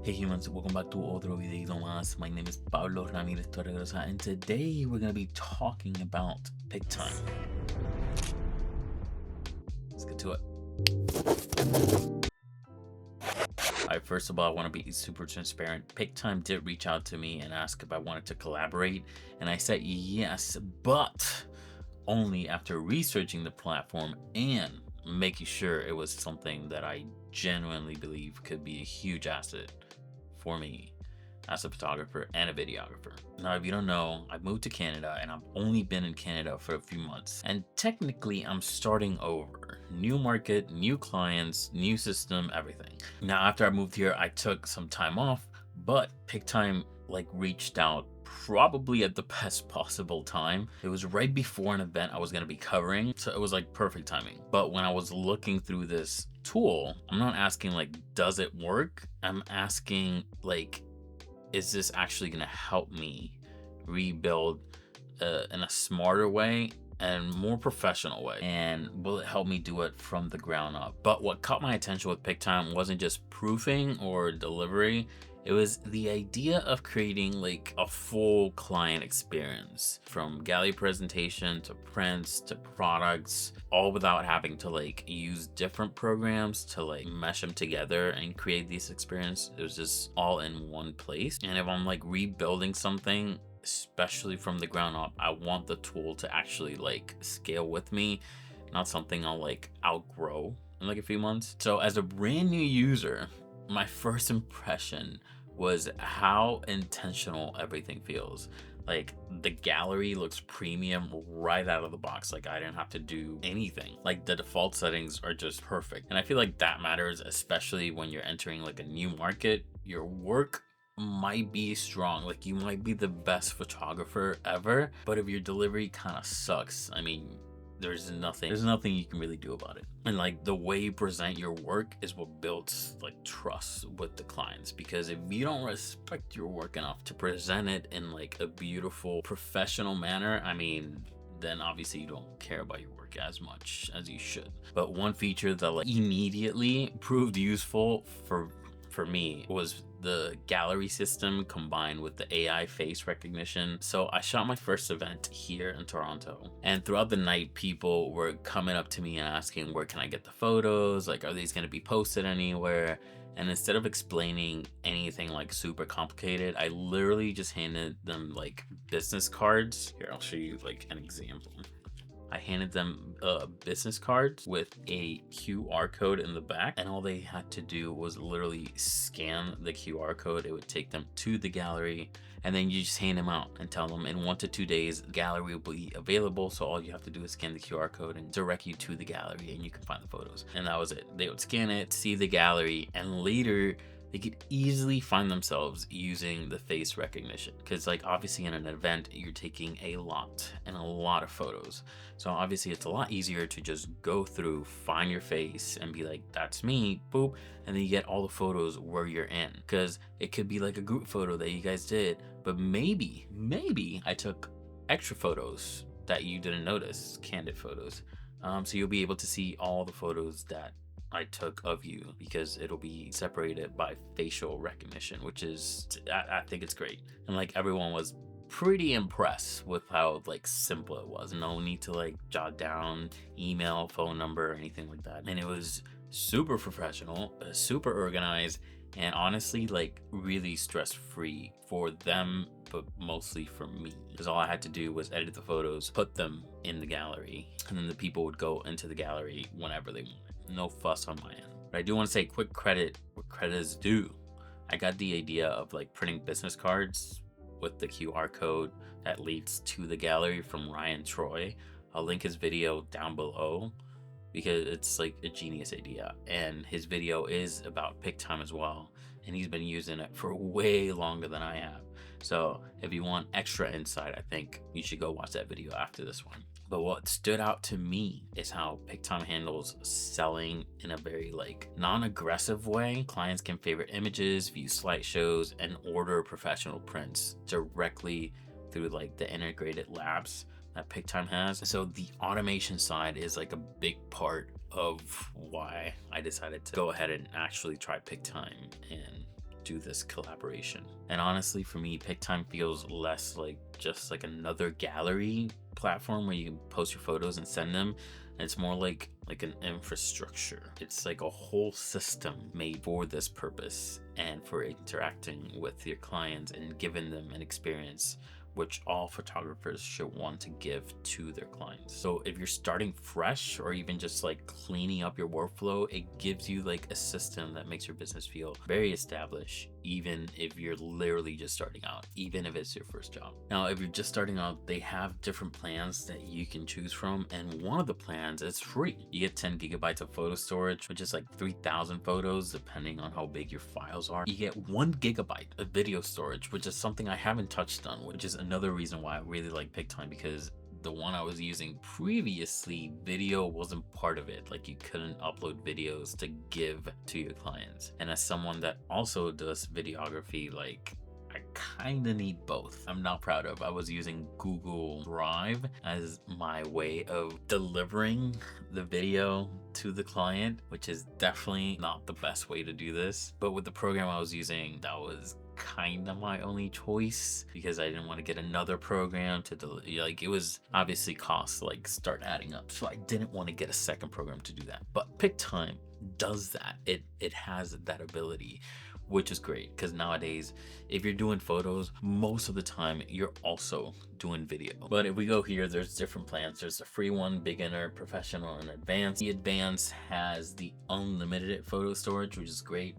Hey humans, welcome back to otro video más. My name is Pablo Ramirez Torregrosa, and today we're going to be talking about Pic-Time. Let's get to it. Alright, first of all, I want to be super transparent. Pic-Time did reach out to me and ask if I wanted to collaborate, and I said yes, but only after researching the platform and making sure it was something that I genuinely believe could be a huge asset for me as a photographer and a videographer. Now, if you don't know, I moved to Canada and I've only been in Canada for a few months. And technically, I'm starting over. New market, new clients, new system, everything. Now, after I moved here, I took some time off, but Pic-Time reached out probably at the best possible time. It was right before an event I was going to be covering, so it was like perfect timing. But when I was looking through this tool, I'm not asking does it work? I'm asking is this actually going to help me rebuild in a smarter way and more professional way, and will it help me do it from the ground up? But what caught my attention with Pic-Time wasn't just proofing or delivery. It was the idea of creating a full client experience, from gallery presentation to prints to products, all without having to use different programs to mesh them together and create this experience. It was just all in one place. And if I'm rebuilding something, especially from the ground up, I want the tool to actually scale with me, not something I'll outgrow in a few months. So as a brand new user, my first impression was how intentional everything feels. The gallery looks premium right out of the box. I didn't have to do anything. The default settings are just perfect. And I feel that matters, especially when you're entering a new market. Your work might be strong, you might be the best photographer ever, but if your delivery kind of sucks, I mean, there's nothing you can really do about it. And the way you present your work is what builds trust with the clients, because if you don't respect your work enough to present it in a beautiful professional manner, I mean, then obviously you don't care about your work as much as you should. But one feature that immediately proved useful for me was the gallery system combined with the AI face recognition. So I shot my first event here in Toronto, and throughout the night, people were coming up to me and asking, where can I get the photos? Are these going to be posted anywhere? And instead of explaining anything super complicated, I literally just handed them business cards. Here, I'll show you an example. I handed them business cards with a QR code in the back, and all they had to do was literally scan the QR code. It would take them to the gallery, and then you just hand them out and tell them in 1 to 2 days the gallery will be available. So all you have to do is scan the QR code and direct you to the gallery, and you can find the photos. And that was it. They would scan it, see the gallery, and later they could easily find themselves using the face recognition, because obviously in an event you're taking a lot of photos. So obviously it's a lot easier to just go through, find your face, and be that's me, boop, and then you get all the photos where you're in. Because it could be a group photo that you guys did, but maybe I took extra photos that you didn't notice, candid photos. So you'll be able to see all the photos that I took of you, because it'll be separated by facial recognition, which is, I think it's great. And everyone was pretty impressed with how simple it was. No need to jot down email, phone number, or anything like that. And it was super professional, super organized, and honestly really stress-free for them, but mostly for me, because all I had to do was edit the photos, put them in the gallery, and then the people would go into the gallery whenever they wanted. No fuss on my end. But I do want to say quick credit where credit is due. I got the idea of printing business cards with the QR code that leads to the gallery from Ryan Troy. I'll link his video down below, because it's a genius idea, and his video is about Pic-Time as well, and he's been using it for way longer than I have. So if you want extra insight, I think you should go watch that video after this one. But what stood out to me is how Pic-Time handles selling in a very non-aggressive way. Clients can favorite images, view slideshows, and order professional prints directly through the integrated labs that Pic-Time has. So the automation side is a big part of why I decided to go ahead and actually try Pic-Time and do this collaboration. And honestly, for me, Pic-Time feels less like just like another gallery platform where you can post your photos and send them. It's more like an infrastructure. It's like a whole system made for this purpose and for interacting with your clients and giving them an experience which all photographers should want to give to their clients. So if you're starting fresh or even just like cleaning up your workflow, it gives you like a system that makes your business feel very established, even if you're literally just starting out, even if it's your first job. Now, if you're just starting out, they have different plans that you can choose from. And one of the plans is free. You get 10 gigabytes of photo storage, which is like 3,000 photos, depending on how big your files are. You get 1 gigabyte of video storage, which is something I haven't touched on, which is another reason why I really like Pic-Time, because the one I was using previously, video wasn't part of it. Like, you couldn't upload videos to give to your clients. And as someone that also does videography, like, I kind of need both. I'm not proud of. I was using Google Drive as my way of delivering the video to the client, which is definitely not the best way to do this. But with the program I was using, that was kind of my only choice, because I didn't want to get another program to like, it was obviously costs like start adding up, so I didn't want to get a second program to do that. But Pic-Time does that. It has that ability, which is great, because nowadays if you're doing photos, most of the time you're also doing video. But if we go here, there's different plans. There's the free one, beginner, professional, and advanced. The advanced has the unlimited photo storage, which is great,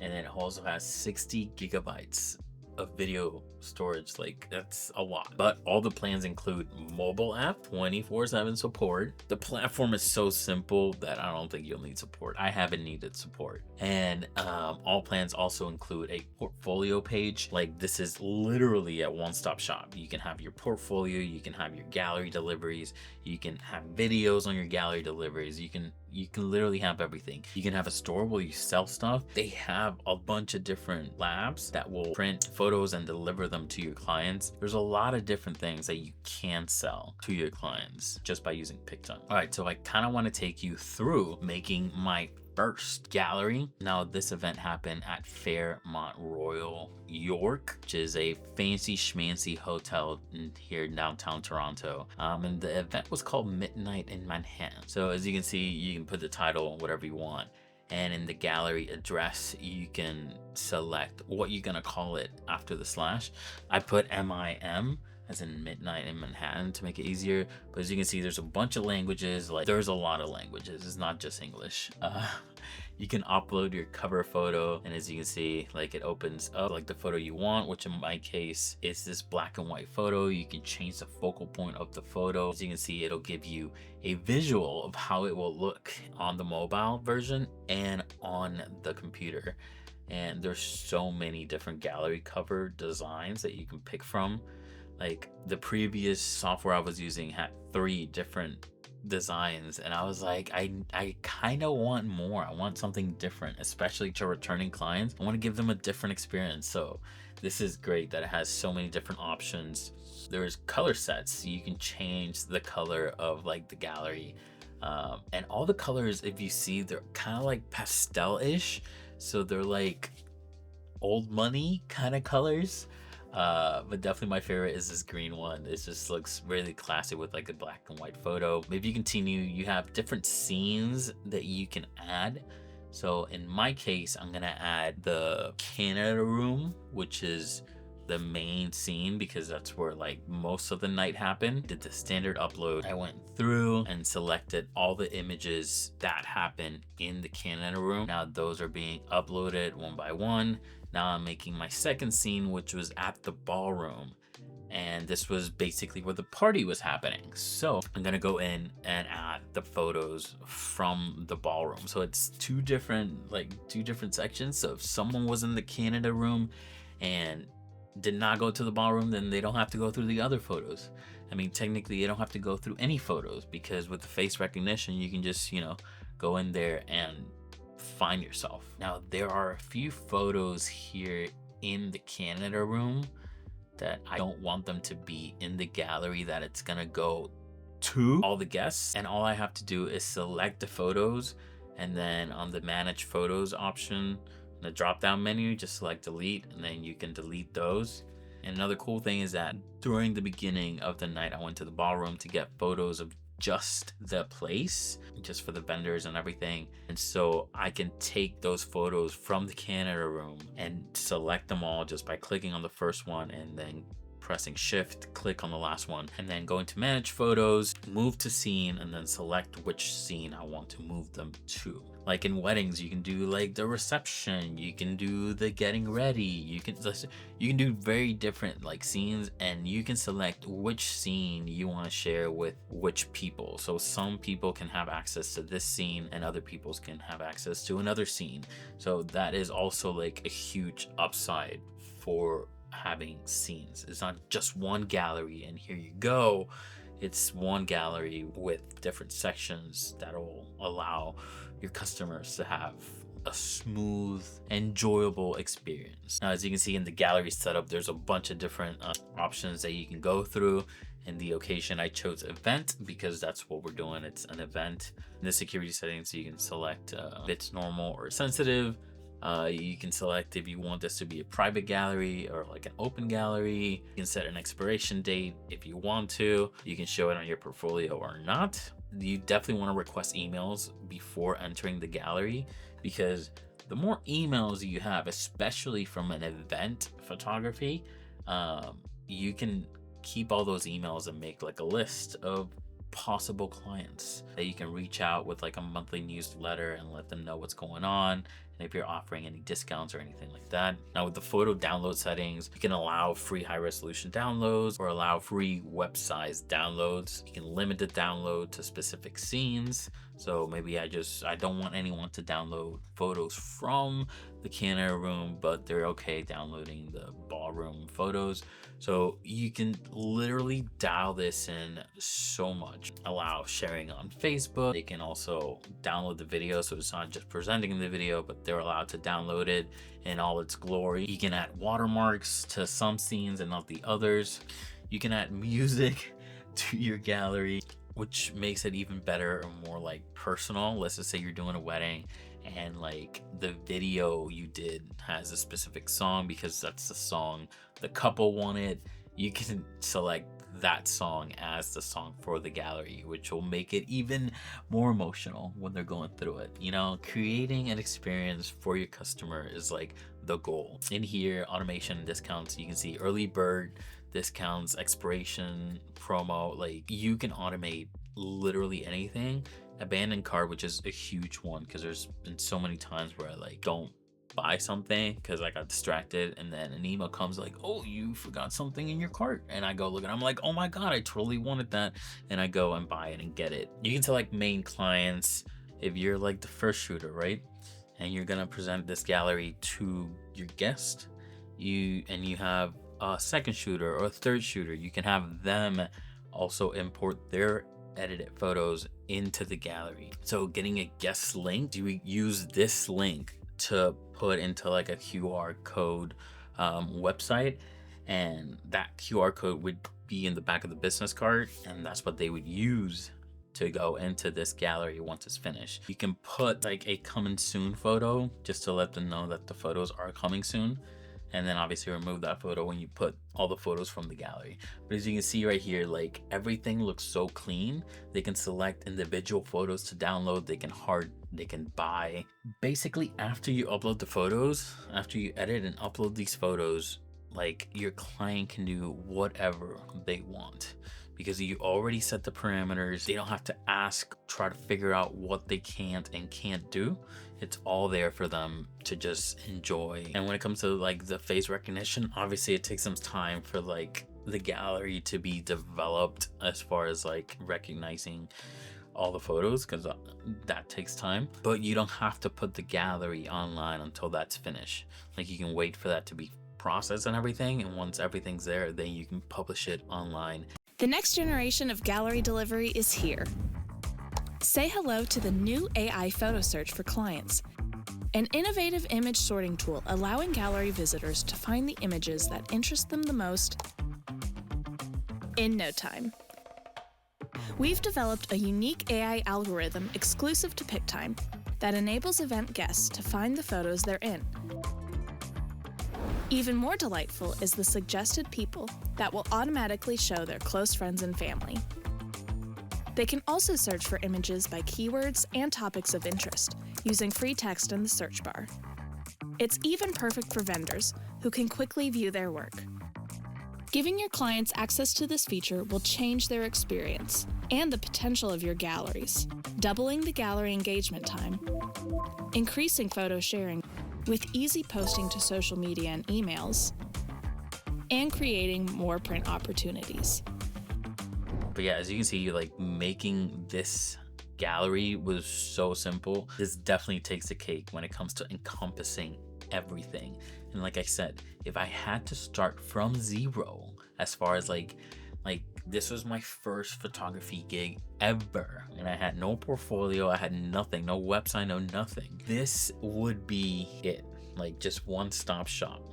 and it also has 60 gigabytes of video storage. Like, that's a lot. But all the plans include mobile app, 24/7 support. The platform is so simple that I don't think you'll need support. I haven't needed support. And all plans also include a portfolio page. Like, this is literally a one-stop shop. You can have your portfolio, you can have your gallery deliveries, you can have videos on your gallery deliveries, you can literally have everything. You can have a store where you sell stuff. They have a bunch of different labs that will print photos and deliver them to your clients. There's a lot of different things that you can sell to your clients just by using Pic-Time. All right, so I kind of want to take you through making my first gallery. Now, this event happened at Fairmont Royal York, which is a fancy schmancy hotel here in downtown Toronto. And the event was called Midnight in Manhattan. So as you can see, you can put the title whatever you want. And in the gallery address, you can select what you're gonna call it after the slash. I put MIM, as in Midnight in Manhattan, to make it easier. But as you can see, there's a bunch of languages. Like, there's a lot of languages. It's not just English. You can upload your cover photo, and as you can see, like, it opens up like the photo you want, which in my case is this black and white photo. You can change the focal point of the photo. As you can see, it'll give you a visual of how it will look on the mobile version and on the computer. And there's so many different gallery cover designs that you can pick from. Like, the previous software I was using had 3 different designs, and I was like, I kind of want more. I want something different, especially to returning clients. I want to give them a different experience. So this is great that it has so many different options. There's color sets. You can change the color of like the gallery, and all the colors, if you see, they're kind of like pastel-ish, so they're like old money kind of colors. But definitely my favorite is this green one. It just looks really classy with like a black and white photo. If you continue, you have different scenes that you can add. So in my case, I'm gonna add the Canada room, which is the main scene, because that's where like most of the night happened. Did the standard upload. I went through and selected all the images that happened in the Canada room. Now those are being uploaded one by one. Now I'm making my second scene, which was at the ballroom. And this was basically where the party was happening. So I'm gonna go in and add the photos from the ballroom. So it's two different sections. So if someone was in the Canada room and did not go to the ballroom, then they don't have to go through the other photos. I mean, technically, they don't have to go through any photos, because with the face recognition, you can just, go in there and find yourself. Now, there are a few photos here in the Canada room that I don't want them to be in the gallery that it's gonna go to all the guests. And all I have to do is select the photos, and then on the manage photos option, In the drop down menu, just select delete, and then you can delete those. And another cool thing is that during the beginning of the night, I went to the ballroom to get photos of just the place, just for the vendors and everything. And so I can take those photos from the Canada room and select them all just by clicking on the first one and then pressing shift, click on the last one, and then go into manage photos, move to scene, and then select which scene I want to move them to. Like in weddings, you can do like the reception, you can do the getting ready, you can do very different like scenes, and you can select which scene you want to share with which people. So some people can have access to this scene and other people can have access to another scene. So that is also like a huge upside for having scenes. It's not just one gallery and here you go. It's one gallery with different sections that will allow your customers to have a smooth, enjoyable experience. Now, as you can see in the gallery setup, there's a bunch of different options that you can go through. In the occasion, I chose event because that's what we're doing. It's an event. In the security settings, you can select if it's normal or sensitive. You can select if you want this to be a private gallery or like an open gallery. You can set an expiration date if you want to. You can show it on your portfolio or not. You definitely want to request emails before entering the gallery, because the more emails you have, especially from an event photography, you can keep all those emails and make like a list of possible clients that you can reach out with, like a monthly newsletter, and let them know what's going on and if you're offering any discounts or anything like that. Now with the photo download settings, you can allow free high resolution downloads or allow free web size downloads. You can limit the download to specific scenes. So maybe I don't want anyone to download photos from the Canada room, but they're okay downloading the ballroom photos. So you can literally dial this in so much. Allow sharing on Facebook. They can also download the video, so it's not just presenting the video, but they're allowed to download it in all its glory. You can add watermarks to some scenes and not the others. You can add music to your gallery, which makes it even better and more like personal. Let's just say you're doing a wedding and like the video you did has a specific song because that's the song the couple wanted. You can select that song as the song for the gallery, which will make it even more emotional when they're going through it. You know, creating an experience for your customer is like the goal. In here, automation and discounts, you can see early bird discounts, expiration, promo. Like you can automate literally anything. Abandoned cart, which is a huge one, because there's been so many times where I like don't buy something because I got distracted, and then an email comes like, oh, you forgot something in your cart, and I go look and I'm like, oh my god, I totally wanted that, and I go and buy it and get it. You can select main clients if you're like the first shooter, right, and you're gonna present this gallery to your guest. You have a second shooter or a third shooter. You can have them also import their edited photos into the gallery. So getting a guest link, you use this link to put into like a QR code website, and that QR code would be in the back of the business card, and that's what they would use to go into this gallery once it's finished. You can put like a coming soon photo just to let them know that the photos are coming soon, and then obviously remove that photo when you put all the photos from the gallery. But as you can see right here, like everything looks so clean. They can select individual photos to download. They can buy. Basically, after you upload the photos, after you edit and upload these photos, like your client can do whatever they want, because you already set the parameters. They don't have to try to figure out what they can't and can't do. It's all there for them to just enjoy. And when it comes to like the face recognition, obviously it takes some time for like the gallery to be developed as far as like recognizing all the photos, because that takes time. But you don't have to put the gallery online until that's finished. Like you can wait for that to be processed and everything, and once everything's there, then you can publish it online. The next generation of gallery delivery is here. Say hello to the new AI photo search for clients, an innovative image sorting tool allowing gallery visitors to find the images that interest them the most in no time. We've developed a unique AI algorithm exclusive to Pic-Time that enables event guests to find the photos they're in. Even more delightful is the suggested people that will automatically show their close friends and family. They can also search for images by keywords and topics of interest using free text in the search bar. It's even perfect for vendors who can quickly view their work. Giving your clients access to this feature will change their experience and the potential of your galleries, doubling the gallery engagement time, increasing photo sharing with easy posting to social media and emails, and creating more print opportunities. But yeah, as you can see, like making this gallery was so simple. This definitely takes the cake when it comes to encompassing everything. And like I said, if I had to start from zero, as far as like this was my first photography gig ever, and I had no portfolio, I had nothing, no website, no nothing, this would be it. Like just one-stop shop,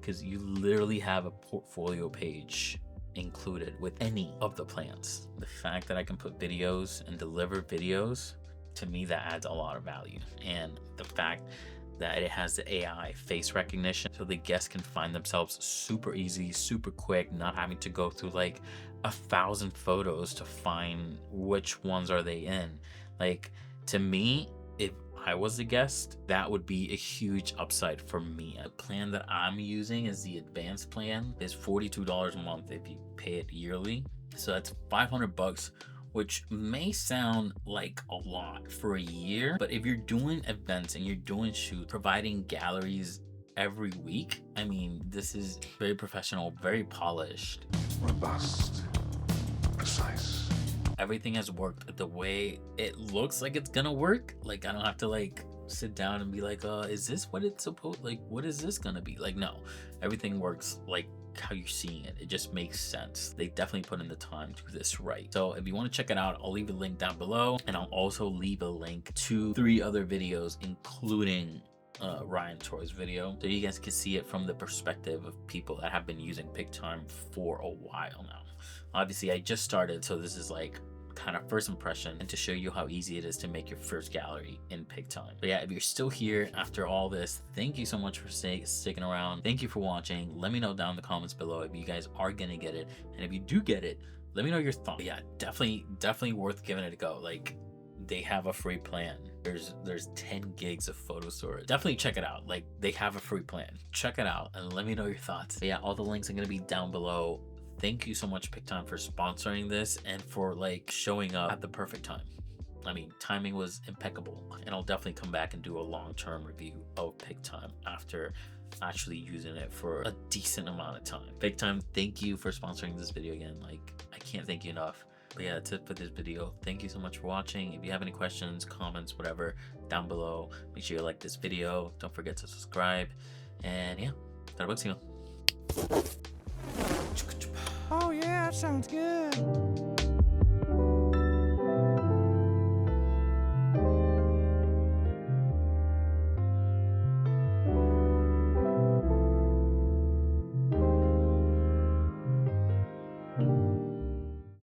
because you literally have a portfolio page included with any of the plans. The fact that I can put videos and deliver videos, to me that adds a lot of value. And the fact that it has the AI face recognition, so the guests can find themselves super easy, super quick, not having to go through like 1,000 photos to find which ones are they in. Like, to me, if I was a guest, that would be a huge upside for me. The plan that I'm using is the advanced plan. Is $42 a month if you pay it yearly. So that's $500, which may sound like a lot for a year, but if you're doing events and you're doing shoots, providing galleries every week, I mean, this is very professional, very polished, robust, precise. Everything has worked the way it looks like it's gonna work. Like, I don't have to like sit down and be like, is this what it's supposed, like, what is this gonna be? Like, no, everything works like how you're seeing it. It just makes sense. They definitely put in the time to do this right. So if you want to check it out, I'll leave a link down below, and I'll also leave a link to 3 other videos, including Ryan Troy's video, so you guys can see it from the perspective of people that have been using Pic-Time for a while now. Obviously, I just started, so this is like kind of first impression, and to show you how easy it is to make your first gallery in Pic-Time. But yeah, if you're still here after all this, thank you so much for sticking around. Thank you for watching. Let me know down in the comments below if you guys are gonna get it, and if you do get it, let me know your thoughts. But yeah, definitely worth giving it a go. Like, they have a free plan. There's 10 gigs of photo storage. Definitely check it out. Like, they have a free plan. Check it out and let me know your thoughts. But yeah, all the links are gonna be down below. Thank you so much, Pic-Time, for sponsoring this and for like showing up at the perfect time. I mean, timing was impeccable, and I'll definitely come back and do a long-term review of Pic-Time after actually using it for a decent amount of time. Pic-Time, thank you for sponsoring this video again. Like, I can't thank you enough. But yeah, that's it for this video. Thank you so much for watching. If you have any questions, comments, whatever, down below, make sure you like this video. Don't forget to subscribe. And yeah, Starbucks. Oh yeah, that sounds good.